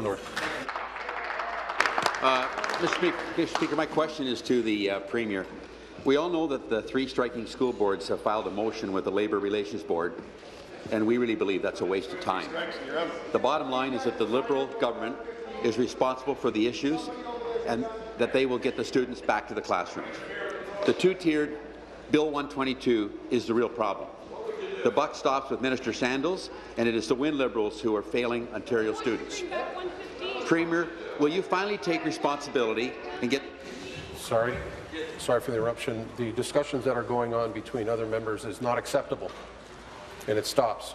Order. Mr. Speaker, my question is to the Premier. We all know that the 3 striking school boards have filed a motion with the Labour Relations Board, and we really believe that's a waste of time. The bottom line is that the Liberal government is responsible for the issues and that they will get the students back to the classrooms. The 2-tiered Bill 122 is the real problem. The buck stops with Minister Sandals, and it is the Win Liberals who are failing Ontario students. Premier, will you finally take responsibility and get— Sorry for the interruption. The discussions that are going on between other members is not acceptable, and it stops.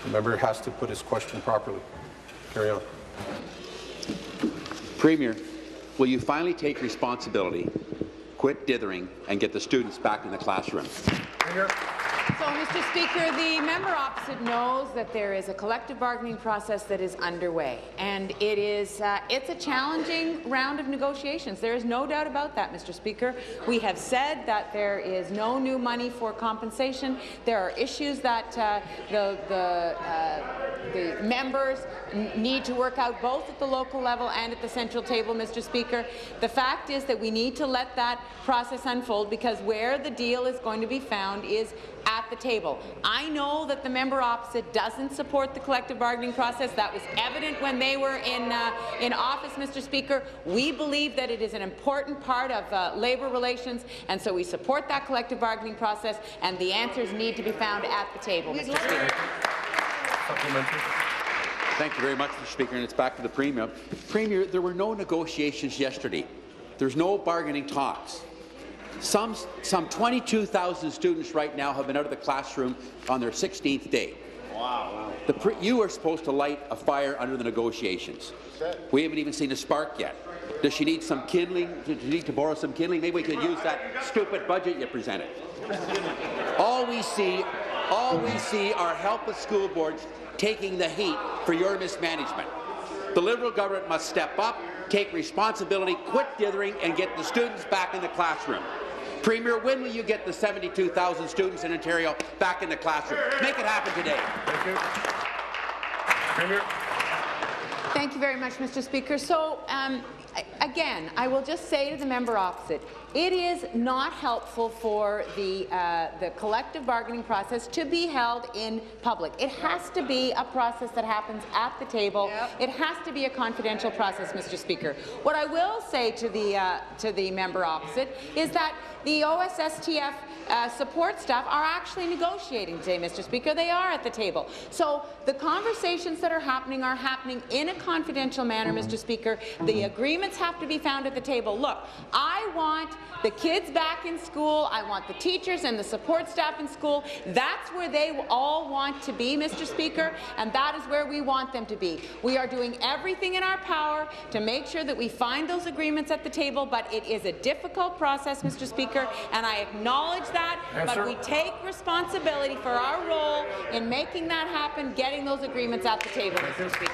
The member has to put his question properly. Carry on. Premier, will you finally take responsibility, quit dithering, and get the students back in the classroom? Premier. So, Mr. Speaker, the member opposite knows that there is a collective bargaining process that is underway, and it's a challenging round of negotiations. There is no doubt about that, Mr. Speaker. We have said that there is no new money for compensation. There are issues that the members need to work out both at the local level and at the central table, Mr. Speaker. The fact is that we need to let that process unfold, because where the deal is going to be found is at the table. I know that the member opposite doesn't support the collective bargaining process. That was evident when they were in office, Mr. Speaker. We believe that it is an important part of labour relations, and so we support that collective bargaining process, and the answers need to be found at the table, Mr. Speaker. Supplementary. Thank you very much, Mr. Speaker, and it's back to the Premier. Premier, there were no negotiations yesterday. There's no bargaining talks. Some 22,000 students right now have been out of the classroom on their 16th day. Wow. You are supposed to light a fire under the negotiations. We haven't even seen a spark yet. Does she need some kindling? Does she need to borrow some kindling? Maybe we could use that stupid budget you presented. All we see are helpless school boards taking the heat for your mismanagement. The Liberal government must step up, take responsibility, quit dithering, and get the students back in the classroom. Premier, when will you get the 72,000 students in Ontario back in the classroom? Make it happen today. Thank you. Premier. Thank you very much, Mr. Speaker. So, again, I will just say to the member opposite, it is not helpful for the collective bargaining process to be held in public. It has to be a process that happens at the table. Yep. It has to be a confidential process, Mr. Speaker. What I will say to the member opposite is that the OSSTF support staff are actually negotiating today, Mr. Speaker. They are at the table. So the conversations that are happening in a confidential manner, Mr. Speaker. The agreements have to be found at the table. Look, I want the kids back in school. I want the teachers and the support staff in school. That's where they all want to be, Mr. Speaker, and that is where we want them to be. We are doing everything in our power to make sure that we find those agreements at the table, but it is a difficult process, Mr. Speaker, and I acknowledge that, but we take responsibility for our role in making that happen, getting those agreements at the table, Mr. Speaker.